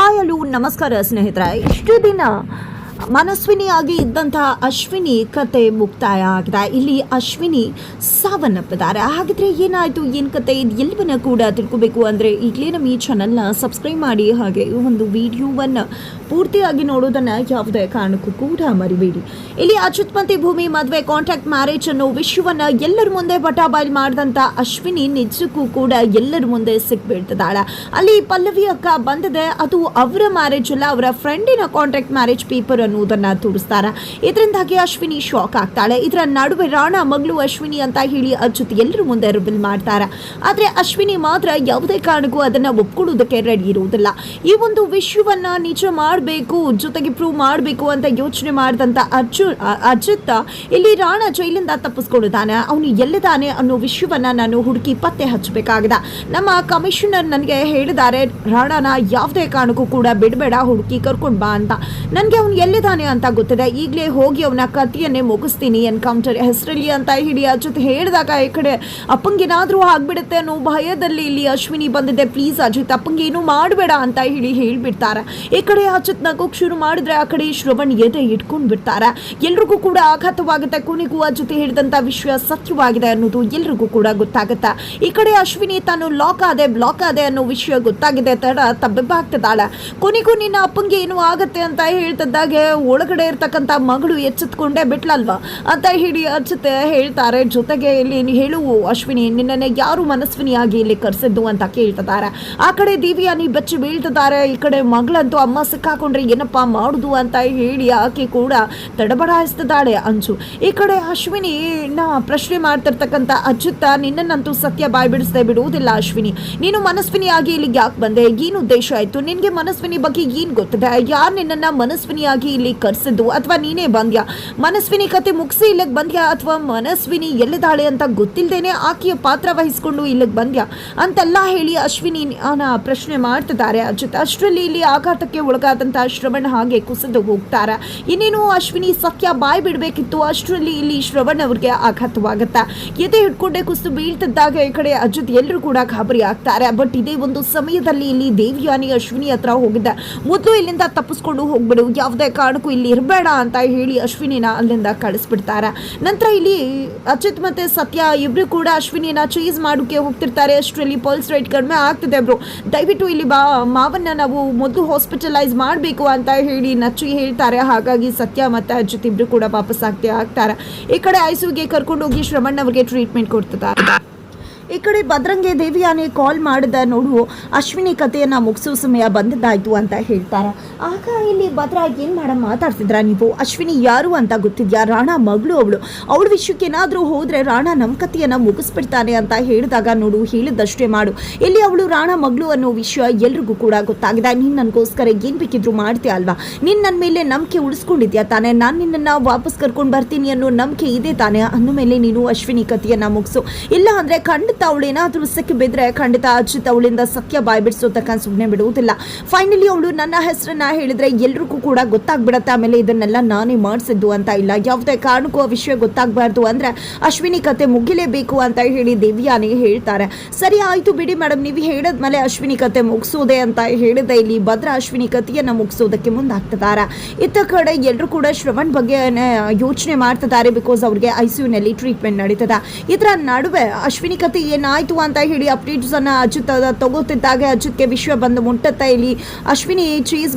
Hi hello ನಮಸ್ಕಾರ ಸ್ನೇಹಿತರೆ. ಇಷ್ಟು ದಿನ ಮನಸ್ವಿನಿಯಾಗಿ ಇದ್ದಂತಹ ಅಶ್ವಿನಿ ಕತೆ ಮುಕ್ತಾಯ ಆಗಿದೆ. ಇಲ್ಲಿ ಅಶ್ವಿನಿ ಸಾವನ್ನಪ್ಪಿದ್ದಾರೆ. ಹಾಗಿದ್ರೆ ಏನಾಯಿತು, ಏನು ಕತೆ, ಇದು ಎಲ್ಲವನ್ನ ಕೂಡ ತಿಳ್ಕೋಬೇಕು ಅಂದರೆ ಈಗಲೇ ನಮ್ಮ ಈ ಚಾನಲ್ನ ಸಬ್ಸ್ಕ್ರೈಬ್ ಮಾಡಿ, ಹಾಗೆ ಒಂದು ವಿಡಿಯೋವನ್ನು ಪೂರ್ತಿಯಾಗಿ ನೋಡೋದನ್ನು ಯಾವುದೇ ಕಾರಣಕ್ಕೂ ಕೂಡ ಮರಿಬೇಡಿ. ಇಲ್ಲಿ ಅಚ್ಯುತ್ ಮತ್ತು ಭೂಮಿ ಮದುವೆ ಕಾಂಟ್ರಾಕ್ಟ್ ಮ್ಯಾರೇಜ್ ಅನ್ನೋ ವಿಷಯವನ್ನು ಎಲ್ಲರ ಮುಂದೆ ಬಟಾಬಾಯ್ಲ್ ಮಾಡಿದಂಥ ಅಶ್ವಿನಿ ನಿಜಕ್ಕೂ ಕೂಡ ಎಲ್ಲರ ಮುಂದೆ ಸಿಕ್ಬಿಡ್ತಿದ್ದಾಳೆ. ಅಲ್ಲಿ ಪಲ್ಲವಿ ಅಕ್ಕ ಬಂದಿದೆ, ಅದು ಅವರ ಮ್ಯಾರೇಜ್ ಅಲ್ಲ, ಅವರ ಫ್ರೆಂಡಿನ ಕಾಂಟ್ರಾಕ್ಟ್ ಮ್ಯಾರೇಜ್ ಪೇಪರ್ ಅನ್ನೋದನ್ನ ತೋರಿಸ್ತಾರೆ. ಇದರಿಂದಾಗಿ ಅಶ್ವಿನಿ ಶಾಕ್ ಆಗ್ತಾಳೆ. ಇದರ ನಡುವೆ ರಾಣಾ ಮಗಳು ಅಶ್ವಿನಿ ಅಂತ ಹೇಳಿ ಅಚ್ಯುತ್ ಎಲ್ಲರ ಮುಂದೆ ರಿವೀಲ್ ಮಾಡ್ತಾರೆ. ಆದರೆ ಅಶ್ವಿನಿ ಮಾತ್ರ ಯಾವುದೇ ಕಾರಣಕ್ಕೂ ಅದನ್ನ ಒಪ್ಕೊಳ್ಳೋದಕ್ಕೆ ರೆಡಿ ಇರುವುದಿಲ್ಲ. ಈ ಒಂದು ವಿಷಯವನ್ನ ನಿಜ ಮಾಡಬೇಕು, ಜೊತೆಗೆ ಪ್ರೂವ್ ಮಾಡಬೇಕು ಅಂತ ಯೋಚನೆ ಮಾಡಿದಂತ ಅಚ್ಯುತ್ ಇಲ್ಲಿ ರಾಣಾ ಜೈಲಿಂದ ತಪ್ಪಿಸ್ಕೊಂಡಿದ್ದಾನೆ, ಅವನು ಎಲ್ಲಿದ್ದಾನೆ ಅನ್ನೋ ವಿಷಯವನ್ನ ನಾನು ಹುಡುಕಿ ಪತ್ತೆ ಹಚ್ಚಬೇಕಾಗಿದೆ. ನಮ್ಮ ಕಮಿಷನರ್ ನನಗೆ ಹೇಳಿದ್ದಾರೆ, ರಾಣಾನ ಯಾವುದೇ ಕಾರಣಕ್ಕೂ ಕೂಡ ಬಿಡಬೇಡ, ಹುಡುಕಿ ಕರ್ಕೊಂಡು ಬಾ ಅಂತ. ನನಗೆ ಅವನು ಎಲ್ಲಿದ್ದಾನೆ ಅಂತ ಗೊತ್ತಿದೆ, ಈಗಲೇ ಹೋಗಿ ಅವನ ಕಥೆಯನ್ನೇ ಮುಗಿಸ್ತೀನಿ ಎನ್ಕೌಂಟರ್ ಹೆಸರಲ್ಲಿ ಅಂತ ಹೇಳಿ ಅಚ್ಯುತ್ ಹೇಳಿದಾಗ ಈ ಕಡೆ ಅಪ್ಪಂಗೇನಾದರೂ ಆಗ್ಬಿಡುತ್ತೆ ಅನ್ನೋ ಭಯದಲ್ಲಿ ಇಲ್ಲಿ ಅಶ್ವಿನಿ ಬಂದಿದೆ. ಪ್ಲೀಸ್ ಅಜಿತ್, ಅಪ್ಪಂಗೆ ಏನು ಮಾಡಬೇಡ ಅಂತ ಹೇಳಿ ಹೇಳ್ಬಿಡ್ತಾರೆ. ಈ ಕಡೆ ಅಚ್ಯುತ್ ನಗೋಕ್ ಶುರು ಮಾಡಿದ್ರೆ ಆ ಕಡೆ ಶ್ರವಣ್ ಎದೆ ಇಟ್ಕೊಂಡು ಬಿಡ್ತಾರೆ. ಎಲ್ರಿಗೂ ಕೂಡ ಆಘಾತವಾಗುತ್ತೆ. ಕೊನೆಗೂ ಅಚ್ಯುತ್ ಹೇಳಿದಂತ ವಿಷಯ ಸತ್ಯವಾಗಿದೆ ಅನ್ನೋದು ಎಲ್ರಿಗೂ ಕೂಡ ಗೊತ್ತಾಗುತ್ತೆ. ಈ ಕಡೆ ಅಶ್ವಿನಿ ತಾನು ಬ್ಲಾಕ್ ಆದೆ ಅನ್ನೋ ವಿಷಯ ಗೊತ್ತಾಗಿದೆ, ತಡ ತಬ್ಬಾಗ್ತಿದ್ದಾಳೆ. ಕೊನೆಗೂ ನಿನ್ನ ಅಪ್ಪಂಗೆ ಏನು ಆಗತ್ತೆ ಅಂತ ಹೇಳ್ತಿದ್ದಾಗೆ ಒಳಗಡೆ ಇರ್ತಕ್ಕಂಥ ಮಗಳು ಎಚ್ಚೆತ್ಕೊಂಡೇ ಬಿಟ್ಲಲ್ವಾ ಅಂತ ಹೇಳಿ ಅಚ್ಯುತ್ ಹೇಳ್ತಾರೆ. ಜೊತೆಗೆ ಇಲ್ಲಿ ಹೇಳು ಅಶ್ವಿನಿ, ನಿನ್ನೆ ಯಾರು ಮನಸ್ವಿನಿಯಾಗಿ ಇಲ್ಲಿ ಕರೆಸಿದ್ದು ಅಂತ ಕೇಳ್ತಿದ್ದಾರೆ. ಆ ಕಡೆ ದಿವ್ಯಾನಿ ಬೆಚ್ಚಿ ಬೀಳ್ತಿದ್ದಾರೆ. ಈ ಕಡೆ ಮಗಳಂತೂ ಅಮ್ಮ ಸಿಕ್ಕಾಕೊಂಡ್ರೆ ಏನಪ್ಪ ಮಾಡುದು ಅಂತ ಹೇಳಿ ಆಕೆ ಕೂಡ ತಡಬಡಾಯಿಸ್ತಿದ್ದಾಳೆ ಅಂಚು. ಈ ಕಡೆ ಅಶ್ವಿನಿ ಪ್ರಶ್ನೆ ಮಾಡ್ತಿರ್ತಕ್ಕಂಥ ಅಚ್ಯುತ್, ನಿನ್ನನ್ನಂತೂ ಸತ್ಯ ಬಾಯ್ ಬಿಡಿಸದೆ ಬಿಡುವುದಿಲ್ಲ ಅಶ್ವಿನಿ, ನೀನು ಮನಸ್ವಿನಿಯಾಗಿ ಇಲ್ಲಿಗೆ ಯಾಕೆ ಬಂದೆ, ಏನು ಉದ್ದೇಶ ಆಯ್ತು, ನಿನ್ಗೆ ಮನಸ್ವಿನಿ ಬಗ್ಗೆ ಏನ್ ಗೊತ್ತಿದೆ, ಯಾರು ನಿನ್ನನ್ನ ಮನಸ್ವಿನಿಯಾಗಿ ಇಲ್ಲಿ ಕರ್ಸಿದ್ದು, ಅಥವಾ ನೀನೇ ಬಂದ್ಯಾ, ಮನಸ್ವಿನಿ ಕತೆ ಮುಗಿಸಿ ಇಲ್ಲಿಗೆ ಬಂದ್ಯಾ, ಅಥವಾ ಮನಸ್ವಿನಿ ಎಲ್ಲಿದ್ದಾಳೆ ಅಂತ ಗೊತ್ತಿಲ್ಲದೇನೆ ಆಕೆಯ ಪಾತ್ರ ವಹಿಸ್ಕೊಂಡು ಇಲ್ಲಿಗೆ ಬಂದ್ಯಾ ಅಂತೆಲ್ಲ ಹೇಳಿ ಅಶ್ವಿನಿ ಪ್ರಶ್ನೆ ಮಾಡ್ತಿದ್ದಾರೆ ಅಚ್ಯುತ್. ಅಷ್ಟರಲ್ಲಿ ಇಲ್ಲಿ ಆಘಾತಕ್ಕೆ ಒಳಗಾದಂತ ಶ್ರವಣ್ ಹಾಗೆ ಕುಸಿದು ಹೋಗ್ತಾರೆ. ಇನ್ನೇನು ಅಶ್ವಿನಿ ಸತ್ಯ ಬಾಯ್ ಬಿಡಬೇಕಿತ್ತು, ಅಷ್ಟರಲ್ಲಿ ಇಲ್ಲಿ ಶ್ರವಣ್ ಅವ್ರಿಗೆ ಆಘಾತವಾಗುತ್ತೆ. ಎದೆ ಹಿಡ್ಕೊಂಡೆ ಕುಸಿದು ಬೀಳ್ತಿದ್ದಾಗ ಈ ಕಡೆ ಅಚ್ಯುತ್ ಎಲ್ಲರೂ ಕೂಡ ಗಾಬರಿ ಆಗ್ತಾರೆ. ಬಟ್ ಇದೇ ಒಂದು ಸಮಯದಲ್ಲಿ ಇಲ್ಲಿ ದೇವ್ಯಾನಿ ಅಶ್ವಿನಿ ಹತ್ರ ಹೋಗಿದ್ದೆ, ಮೊದಲು ಇಲ್ಲಿಂದ ತಪ್ಪಿಸ್ಕೊಂಡು ಹೋಗ್ಬಿಡು, ಯಾವುದೇ ಕಾರಣಕ್ಕೂ ಇಲ್ಲಿ ಇರಬೇಡ ಅಂತ ಹೇಳಿ ಅಶ್ವಿನಿನ ಅಲ್ಲಿಂದ ಕಳಿಸ್ಬಿಡ್ತಾರೆ. ನಂತರ ಇಲ್ಲಿ ಅಚ್ಯುತ್ ಮತ್ತೆ ಸತ್ಯ ಇಬ್ರು ಕೂಡ ಅಶ್ವಿನಿನ ಚೇಸ್ ಮಾಡೋಕೆ ಹೋಗ್ತಿರ್ತಾರೆ. ಅಷ್ಟರಲ್ಲಿ ಪಲ್ಸ್ ರೇಟ್ ಕಡಿಮೆ ಆಗ್ತಿದೆ ಬ್ರೋ, ದಯವಿಟ್ಟು ಇಲ್ಲಿ ಮಾವನ್ನ ನಾವು ಮೊದಲು ಹಾಸ್ಪಿಟಲೈಸ್ ಮಾಡಬೇಕು ಅಂತ ಹೇಳಿ ನಚ್ಚಿ ಹೇಳ್ತಾರೆ. ಹಾಗಾಗಿ ಸತ್ಯ ಮತ್ತೆ ಅಚ್ಯುತ್ ಇಬ್ರು ಕೂಡ ವಾಪಸ್ ಆಗ್ತಾರೆ. ಈ ಕಡೆ ಐಸಿಯುಗೆ ಕರ್ಕೊಂಡು ಹೋಗಿ ಶ್ರವಣ್ ಅವರಿಗೆ ಟ್ರೀಟ್ಮೆಂಟ್ ಕೊಡ್ತಿದ್ದಾರೆ. ಈ ಕಡೆ ಭದ್ರಂಗೆ ದೇವಿಯಾನಿ ಕಾಲ್ ಮಾಡಿದ, ನೋಡು ಅಶ್ವಿನಿ ಕಥೆಯನ್ನು ಮುಗಿಸೋ ಸಮಯ ಬಂದದ್ದಾಯ್ತು ಅಂತ ಹೇಳ್ತಾರೆ. ಆಗ ಇಲ್ಲಿ ಭದ್ರ ಏನು ಮಾತಾಡ್ತಿದ್ರ ನೀವು, ಅಶ್ವಿನಿ ಯಾರು ಅಂತ ಗೊತ್ತಿದ್ಯಾ, ರಾಣಾ ಮಗಳು ಅವಳ ವಿಷಯಕ್ಕೆ ಏನಾದರೂ ಹೋದರೆ ರಾಣಾ ನಮ್ಮ ಕಥೆಯನ್ನು ಮುಗಿಸ್ಬಿಡ್ತಾನೆ ಅಂತ ಹೇಳಿದಾಗ, ನೋಡು ಹೇಳಿದ್ದಷ್ಟೇ ಮಾಡು, ಇಲ್ಲಿ ಅವಳು ರಾಣಾ ಮಗಳು ಅನ್ನೋ ವಿಷಯ ಎಲ್ರಿಗೂ ಕೂಡ ಗೊತ್ತಾಗಿದೆ, ನೀನು ನನಗೋಸ್ಕರ ಏನು ಬೇಕಿದ್ರು ಮಾಡ್ತೀಯ ಅಲ್ವಾ, ನೀನು ನನ್ನ ಮೇಲೆ ನಂಬಿಕೆ ಉಳಿಸ್ಕೊಂಡಿದ್ಯಾ ತಾನೆ, ನಾನು ನಿನ್ನನ್ನು ವಾಪಸ್ ಕರ್ಕೊಂಡು ಬರ್ತೀನಿ ಅನ್ನೋ ನಂಬಿಕೆ ಇದೆ ತಾನೆ, ಅಂದಮೇಲೆ ನೀನು ಅಶ್ವಿನಿ ಕಥೆಯನ್ನು ಮುಗಿಸು, ಇಲ್ಲ ಅಂದರೆ ಖಂಡಿತ ಅವಳೇನಾದ್ರೂ ಸಿಕ್ಕಿ ಬಿದ್ರೆ ಖಂಡಿತ ಅಚ್ಯುತ್ ಅವಳಿಂದ ಸತ್ಯ ಬಾಯ್ ಬಿಡಿಸೋತಕ್ಕ ಸುಮ್ಮನೆ ಬಿಡುವುದಿಲ್ಲ. ಫೈನಲಿ ಅವಳು ನನ್ನ ಹೆಸರನ್ನ ಹೇಳಿದ್ರೆ ಎಲ್ರಿಗೂ ಕೂಡ ಗೊತ್ತಾಗ್ಬಿಡತ್ತೆ, ಆಮೇಲೆ ಇದನ್ನೆಲ್ಲ ನಾನೇ ಮಾಡಿಸಿದ್ದು ಅಂತ ಇಲ್ಲ, ಯಾವುದೇ ಕಾರಣಕ್ಕೂ ಆ ವಿಷಯ ಗೊತ್ತಾಗಬಾರ್ದು ಅಂದ್ರೆ ಅಶ್ವಿನಿ ಕತೆ ಮುಗಿಲೇಬೇಕು ಅಂತ ಹೇಳಿ ದಿವ್ಯಾನಿ ಹೇಳ್ತಾರೆ. ಸರಿ ಆಯ್ತು ಬಿಡಿ ಮೇಡಮ್, ನೀವು ಹೇಳಿದ್ಮೇಲೆ ಅಶ್ವಿನಿ ಕತೆ ಮುಗಿಸೋದೆ ಅಂತ ಹೇಳಿದೆ. ಇಲ್ಲಿ ಭದ್ರ ಅಶ್ವಿನಿ ಕಥೆಯನ್ನ ಮುಗಿಸೋದಕ್ಕೆ ಮುಂದಾಗ್ತಿದ್ದಾರೆ. ಇತ್ತ ಕಡೆ ಎಲ್ಲರೂ ಕೂಡ ಶ್ರವಣ್ ಬಗ್ಗೆ ಯೋಚನೆ ಮಾಡ್ತಿದ್ದಾರೆ, ಬಿಕಾಸ್ ಅವ್ರಿಗೆ ಐಸಿಯುನಲ್ಲಿ ಟ್ರೀಟ್ಮೆಂಟ್ ನಡೀತದ. ಇದರ ನಡುವೆ ಅಶ್ವಿನಿ ಕತೆ ಏನಾಯ್ತು ಅಂತ ಹೇಳಿ ಅಪ್ಡೇಟ್ಸ್ ಅನ್ನ ಅಚ್ಯುತ್ ತಗೋತಿದ್ದಾಗ ಅಚ್ಯುತ್ಗೆ ವಿಷಯ ಬಂದು ಮುಟ್ಟತ್ತೆ. ಇಲ್ಲಿ ಅಶ್ವಿನಿ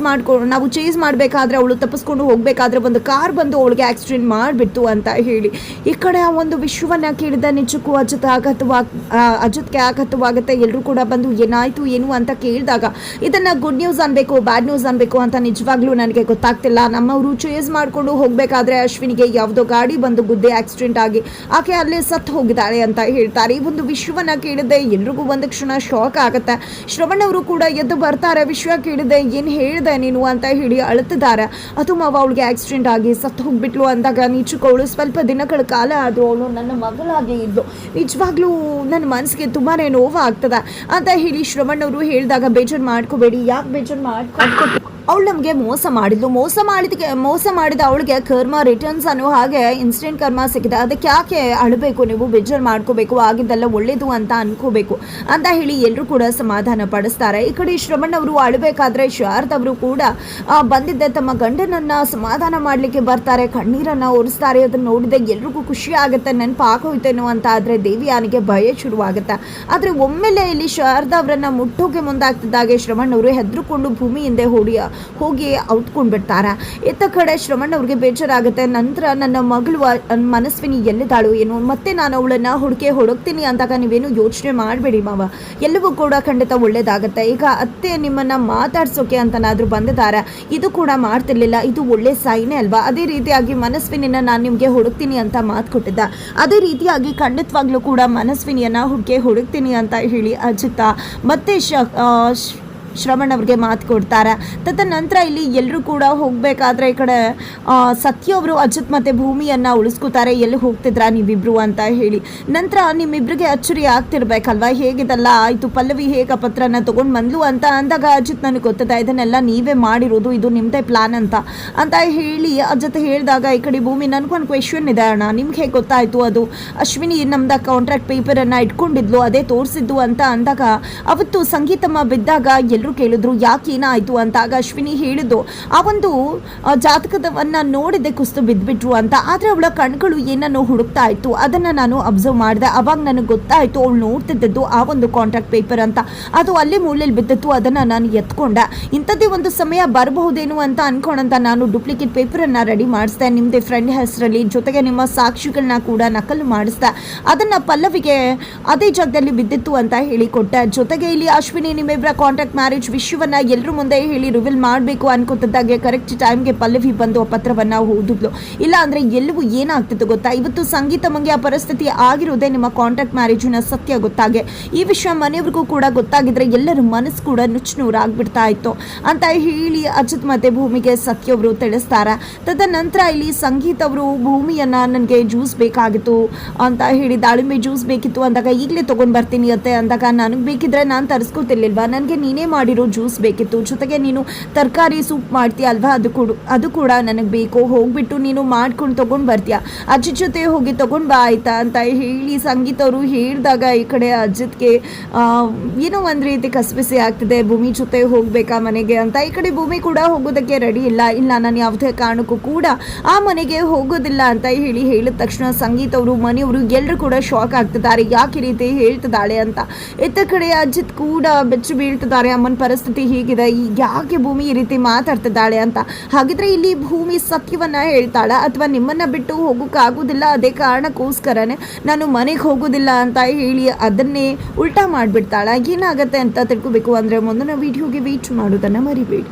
ನಾವು ಚೇಸ್ ಮಾಡಬೇಕಾದ್ರೆ, ಅವಳು ತಪ್ಪಿಸ್ಕೊಂಡು ಹೋಗ್ಬೇಕಾದ್ರೆ ಒಂದು ಕಾರ್ ಬಂದು ಅವಳಿಗೆ ಆಕ್ಸಿಡೆಂಟ್ ಮಾಡಿಬಿಡ್ತು ಅಂತ ಹೇಳಿ ಈ ಕಡೆ ಆ ಒಂದು ವಿಷಯವನ್ನ ಕೇಳಿದ ನಿಜಕ್ಕೂ ಅಚ್ಯುತ್ಗೆ ಆಘಾತವಾಗುತ್ತೆ. ಎಲ್ಲರೂ ಕೂಡ ಬಂದು ಏನಾಯ್ತು ಏನು ಅಂತ ಕೇಳಿದಾಗ, ಇದನ್ನ ಗುಡ್ ನ್ಯೂಸ್ ಅನ್ಬೇಕು ಬ್ಯಾಡ್ ನ್ಯೂಸ್ ಅನ್ಬೇಕು ಅಂತ ನಿಜವಾಗ್ಲೂ ನನಗೆ ಗೊತ್ತಾಗ್ತಿಲ್ಲ, ನಮ್ಮವರು ಚೇಸ್ ಮಾಡ್ಕೊಂಡು ಹೋಗ್ಬೇಕಾದ್ರೆ ಅಶ್ವಿನಿಗೆ ಯಾವುದೋ ಗಾಡಿ ಬಂದು ಗುದ್ದೆ ಆಕ್ಸಿಡೆಂಟ್ ಆಗಿ ಆಕೆ ಅಲ್ಲೇ ಸತ್ತು ಹೋಗಿದ್ದಾಳೆ ಅಂತ ಹೇಳ್ತಾರೆ. ಈ ಒಂದು ವಿಷಯವನ್ನ ಕೇಳಿದೆ ಎಲ್ರಿಗೂ ಒಂದು ಕ್ಷಣ ಶಾಕ್ ಆಗುತ್ತೆ. ಶ್ರವಣ್ ಅವರು ಕೂಡ ಎದ್ದು ಬರ್ತಾರೆ. ವಿಷಯ ಕೇಳಿದೆ, ಏನು ಹೇಳಿದೆ ನೀನು ಅಂತ ಹೇಳಿ ಅಳುತ್ತಿದ್ದಾರೆ. ಅದು ಮಾವ ಅವಳಿಗೆ ಆಕ್ಸಿಡೆಂಟ್ ಆಗಿ ಸತ್ತು ಹೋಗ್ಬಿಟ್ಲು ಅಂದಾಗ ನಿಜಕ್ಕೂ ಸ್ವಲ್ಪ ದಿನಗಳ ಕಾಲ ಆದರೂ ಅವಳು ನನ್ನ ಮಗಳಾಗಿ ಇದ್ಲು, ನಿಜವಾಗ್ಲೂ ನನ್ನ ಮನಸ್ಸಿಗೆ ತುಂಬಾ ನೋವು ಆಗ್ತದೆ ಅಂತ ಹೇಳಿ ಶ್ರವಣ್ ಅವರು ಹೇಳಿದಾಗ, ಬೇಜಾರು ಮಾಡ್ಕೋಬೇಡಿ, ಯಾಕೆ ಬೇಜಾರು ಅವಳು ನಮಗೆ ಮೋಸ ಮಾಡಿದ ಅವಳಿಗೆ ಕರ್ಮ ರಿಟರ್ನ್ಸ್ ಅನ್ನೋ ಹಾಗೆ ಇನ್ಸ್ಟೆಂಟ್ ಕರ್ಮ ಸಿಕ್ಕಿದೆ. ಅದಕ್ಕೆ ಯಾಕೆ ಅಳಬೇಕು, ನೀವು ಬೇಜಾರು ಮಾಡ್ಕೋಬೇಕು, ಆಗಿದ್ದೆಲ್ಲ ಒಳ್ಳೇದು ಅಂತ ಅನ್ಕೋಬೇಕು ಅಂತ ಹೇಳಿ ಎಲ್ಲರೂ ಕೂಡ ಸಮಾಧಾನ ಪಡಿಸ್ತಾರೆ. ಈ ಕಡೆ ಶ್ರವಣ್ ಅವರು ಅಳಬೇಕಾದ್ರೆ ಶಾರದವರು ಕೂಡ ಬಂದಿದ್ದೆ ತಮ್ಮ ಗಂಡನನ್ನ ಸಮಾಧಾನ ಮಾಡಲಿಕ್ಕೆ ಬರ್ತಾರೆ, ಕಣ್ಣೀರನ್ನ ಒರೆಸ್ತಾರೆ. ಅದನ್ನ ನೋಡಿದೆ ಎಲ್ರಿಗೂ ಖುಷಿ ಆಗುತ್ತೆ, ನೆನಪಾಗೋಯ್ತೇನೋ ಅಂತ. ಆದರೆ ದೇವಿಯಾನಿಗೆ ಭಯ ಶುರುವಾಗುತ್ತೆ. ಆದರೆ ಒಮ್ಮೆಲೆ ಇಲ್ಲಿ ಶಾರದಾ ಅವರನ್ನ ಮುಟ್ಟೋಕೆ ಮುಂದಾಗ್ತಿದ್ದಾಗೆ ಶ್ರವಣ್ ಅವರು ಹೆದರ್ಕೊಂಡು ಭೂಮಿ ಹಿಂದೆ ಹೋಗಿ ಔತ್ಕೊಂಡು ಬಿಡ್ತಾರೆ. ಇತ್ತ ಕಡೆ ಶ್ರವಣ್ ಅವ್ರಿಗೆ ಬೇಜಾರಾಗುತ್ತೆ. ನಂತರ ನನ್ನ ಮಗಳು ಮನಸ್ವಿನಿ ಎಲ್ಲಿದ್ದಾಳು ಏನು, ಮತ್ತೆ ನಾನು ಅವಳನ್ನ ಹುಡುಕ್ತೀನಿ ಅಂದಾಗ ನೀವೇನು ಯೋಚನೆ ಮಾಡಬೇಡಿ ಮಾವ, ಎಲ್ಲವೂ ಕೂಡ ಖಂಡಿತ ಒಳ್ಳೇದಾಗುತ್ತೆ. ಈಗ ಅತ್ತೆ ನಿಮ್ಮನ್ನ ಮಾತಾಡ್ಸೋಕೆ ಅಂತನಾದ್ರೂ ಬಂದಿದ್ದಾರೆ, ಇದು ಕೂಡ ಮಾಡ್ತಿರ್ಲಿಲ್ಲ, ಇದು ಒಳ್ಳೆ ಸೈನೇ ಅಲ್ವಾ. ಅದೇ ರೀತಿಯಾಗಿ ಮನಸ್ವಿನಿನ ನಾನು ನಿಮಗೆ ಹುಡುಕ್ತೀನಿ ಅಂತ ಮಾತು ಕೊಟ್ಟಿದ್ದ, ಅದೇ ರೀತಿಯಾಗಿ ಖಂಡಿತವಾಗ್ಲೂ ಕೂಡ ಮನಸ್ವಿನಿಯನ್ನ ಹುಡುಕ್ತೀನಿ ಅಂತ ಹೇಳಿ ಅಜಿತ ಮತ್ತೆ ಶ್ರವಣ್ ಅವ್ರಿಗೆ ಮಾತು ಕೊಡ್ತಾರೆ. ತದನಂತರ ಇಲ್ಲಿ ಎಲ್ಲರೂ ಕೂಡ ಹೋಗಬೇಕಾದ್ರೆ ಈ ಕಡೆ ಸತ್ಯ ಅವರು ಅಜಿತ್ ಮತ್ತು ಭೂಮಿಯನ್ನು ಉಳಿಸ್ಕೋತಾರೆ. ಎಲ್ಲಿ ಹೋಗ್ತಿದ್ರಾ ನೀವಿಬ್ರು ಅಂತ ಹೇಳಿ. ನಂತರ ನಿಮ್ಮಿಬ್ರಿಗೆ ಅಚ್ಚರಿ ಆಗ್ತಿರ್ಬೇಕಲ್ವಾ, ಹೇಗಿದೆಲ್ಲ ಆಯಿತು, ಪಲ್ಲವಿ ಹೇಗೆ ಪತ್ರನ ತೊಗೊಂಡು ಬಂದ್ಲು ಅಂತ ಅಂದಾಗ ಅಜಿತ್ ನನಗೆ ಗೊತ್ತಿದೆ, ಇದನ್ನೆಲ್ಲ ನೀವೇ ಮಾಡಿರೋದು, ಇದು ನಿಮ್ಮದೇ ಪ್ಲ್ಯಾನ್ ಅಂತ ಹೇಳಿ ಅಜಿತ್ ಹೇಳಿದಾಗ ಈ ಕಡೆ ಭೂಮಿ ನನಗೊಂದು ಕ್ವೆಶನ್ ಇದೆ ಅಣ್ಣ, ನಿಮ್ಗೆ ಹೇಗೆ ಗೊತ್ತಾಯಿತು ಅದು ಅಶ್ವಿನಿ ನಮ್ದು ಕಾಂಟ್ರಾಕ್ಟ್ ಪೇಪರನ್ನು ಇಟ್ಕೊಂಡಿದ್ಲು ಅದೇ ತೋರಿಸಿದ್ದು ಅಂತ ಅಂದಾಗ ಅವತ್ತು ಸಂಗೀತಮ್ಮ ಬಿದ್ದಾಗ ಕೇಳಿದ್ರು ಯಾಕೆ ಏನಾಯ್ತು ಅಂತ. ಆಗ ಅಶ್ವಿನಿ ಹೇಳಿದ್ದು ಆ ಒಂದು ಜಾತಕದವನ್ನ ನೋಡಿದೆ ಕುಸ್ತು ಬಿದ್ದುಬಿಟ್ರು ಅಂತ. ಆದರೆ ಅವಳ ಕಣ್ಗಳು ಏನನ್ನು ಹುಡುಕ್ತಾ ಇತ್ತು, ಅದನ್ನು ನಾನು ಅಬ್ಸರ್ವ್ ಮಾಡಿದೆ. ಅವಾಗ ನನಗೆ ಗೊತ್ತಾಯಿತು ಅವಳು ನೋಡ್ತಿದ್ದದ್ದು ಆ ಒಂದು ಕಾಂಟ್ರಾಕ್ಟ್ ಪೇಪರ್ ಅಂತ. ಅದು ಅಲ್ಲಿ ಮೂಲೆಯಲ್ಲಿ ಬಿದ್ದಿತ್ತು, ಅದನ್ನು ನಾನು ಎತ್ಕೊಂಡೆ. ಇಂಥದ್ದೇ ಒಂದು ಸಮಯ ಬರಬಹುದೇನು ಅಂತ ಅನ್ಕೊಂಡಂತ ನಾನು ಡೂಪ್ಲಿಕೇಟ್ ಪೇಪರನ್ನು ರೆಡಿ ಮಾಡಿಸ್ದೆ ನಿಮ್ಮದೇ ಫ್ರೆಂಡ್ ಹೆಸರಲ್ಲಿ, ಜೊತೆಗೆ ನಿಮ್ಮ ಸಾಕ್ಷಿಗಳನ್ನ ಕೂಡ ನಕಲು ಮಾಡಿಸ್ದೆ. ಅದನ್ನು ಪಲ್ಲವಿಗೆ ಅದೇ ಜಾಗದಲ್ಲಿ ಬಿದ್ದಿತ್ತು ಅಂತ ಹೇಳಿಕೊಟ್ಟೆ. ಜೊತೆಗೆ ಇಲ್ಲಿ ಅಶ್ವಿನಿ ನಿಮ್ಮಿಬ್ಬರ ಕಾಂಟ್ರಾಕ್ಟ್ ಮ್ಯಾರೇಜ್ ವಿಷಯವನ್ನ ಎಲ್ಲರೂ ಮುಂದೆ ಹೇಳಿ ರಿವೀಲ್ ಮಾಡಬೇಕು ಅನ್ಕೋತಿದ್ದಾಗೆ ಕರೆಕ್ಟ್ ಟೈಮ್ಗೆ ಪಲ್ಲವಿ ಬಂದು ಆ ಪತ್ರವನ್ನು ಓದಿದ್ಲು. ಇಲ್ಲ ಅಂದರೆ ಎಲ್ಲವೂ ಏನಾಗ್ತಿತ್ತು ಗೊತ್ತಾ, ಇವತ್ತು ಸಂಗೀತಮ್ಮಂಗೆ ಆ ಪರಿಸ್ಥಿತಿ ಆಗಿರೋದೇ ನಿಮ್ಮ ಕಾಂಟ್ರಾಕ್ಟ್ ಮ್ಯಾರೇಜಿನ ಸತ್ಯ ಗೊತ್ತಾಗೆ. ಈ ವಿಷಯ ಮನೆಯವ್ರಿಗೂ ಕೂಡ ಗೊತ್ತಾಗಿದ್ರೆ ಎಲ್ಲರ ಮನಸ್ಸು ಕೂಡ ನುಚ್ಚುನೂರಾಗ್ಬಿಡ್ತಾ ಇತ್ತು ಅಂತ ಹೇಳಿ ಅಜಿತ್ ಮತ್ತು ಭೂಮಿಗೆ ಸತ್ಯ ಅವರು ತಿಳಿಸ್ತಾರೆ. ತದನಂತರ ಇಲ್ಲಿ ಸಂಗೀತ ಅವರು ಭೂಮಿಯನ್ನು ನನಗೆ ಜ್ಯೂಸ್ ಬೇಕಾಗಿತ್ತು ಅಂತ ಹೇಳಿ, ದಾಳಿಂಬೆ ಜ್ಯೂಸ್ ಬೇಕಿತ್ತು ಅಂದಾಗ ಈಗಲೇ ತೊಗೊಂಡು ಬರ್ತೀನಿ ಅತ್ತೆ ಅಂದಾಗ, ನನಗೆ ಬೇಕಿದ್ರೆ ನಾನು ತರಿಸ್ಕೊತಿರ್ಲಿಲ್ವಾ, ನನಗೆ ನೀನೇ ಮಾಡಿರೋ ಜ್ಯೂಸ್ ಬೇಕಿತ್ತು, ಜೊತೆಗೆ ನೀನು ತರಕಾರಿ ಸೂಪ್ ಮಾಡ್ತೀಯ ಅಲ್ವಾ, ಅದು ಕೂಡ ನನಗೆ ಬೇಕು, ಹೋಗ್ಬಿಟ್ಟು ನೀನು ಮಾಡ್ಕೊಂಡು ತೊಗೊಂಡು ಬರ್ತೀಯ, ಅಜ್ಜಿ ಜೊತೆ ಹೋಗಿ ತೊಗೊಂಡು ಬಾ ಆಯ್ತಾ ಅಂತ ಹೇಳಿ ಸಂಗೀತ ಅವರು ಹೇಳಿದಾಗ ಈ ಕಡೆ ಅಜಿತ್ಗೆ ಏನೋ ಒಂದು ರೀತಿ ಕಸಬಿಸಿ ಆಗ್ತಿದೆ, ಭೂಮಿ ಜೊತೆ ಹೋಗ್ಬೇಕಾ ಮನೆಗೆ ಅಂತ. ಈ ಕಡೆ ಭೂಮಿ ಕೂಡ ಹೋಗೋದಕ್ಕೆ ರೆಡಿ ಇಲ್ಲ ನಾನು ಯಾವುದೇ ಕಾರಣಕ್ಕೂ ಕೂಡ ಆ ಮನೆಗೆ ಹೋಗೋದಿಲ್ಲ ಅಂತ ಹೇಳಿದ ತಕ್ಷಣ ಸಂಗೀತ ಅವರು ಮನೆಯವರು ಎಲ್ಲರೂ ಕೂಡ ಶಾಕ್ ಆಗ್ತಿದ್ದಾರೆ, ಯಾಕೆ ಈ ರೀತಿ ಹೇಳ್ತಿದ್ದಾಳೆ ಅಂತ. ಇತ್ತ ಕಡೆ ಅಜಿತ್ ಕೂಡ ಬೆಚ್ಚು ಬೀಳ್ತಿದ್ದಾರೆ, ಅಮ್ಮನ ಪರಿಸ್ಥಿತಿ ಹೀಗಿದೆ, ಯಾಕೆ ಭೂಮಿ ಈ ರೀತಿ ಮಾತಾಡ್ತಿದ್ದಾಳೆ ಅಂತ. ಹಾಗಿದ್ರೆ ಇಲ್ಲಿ ಭೂಮಿ ಸತ್ಯವನ್ನ ಹೇಳ್ತಾಳ ಅಥವಾ ನಿಮ್ಮನ್ನ ಬಿಟ್ಟು ಹೋಗೋಕ್ಕಾಗೋದಿಲ್ಲ, ಅದೇ ಕಾರಣಕ್ಕೋಸ್ಕರನೇ ನಾನು ಮನೆಗೆ ಹೋಗೋದಿಲ್ಲ ಅಂತ ಹೇಳಿ ಅದನ್ನೇ ಉಲ್ಟಾ ಮಾಡಿಬಿಡ್ತಾಳ. ಏನಾಗುತ್ತೆ ಅಂತ ತಿಳ್ಕೋಬೇಕು ಅಂದರೆ ಮುಂದಿನ ವಿಡಿಯೋಗೆ ವೇಟ್ ಮಾಡೋದನ್ನು ಮರಿಬೇಡಿ.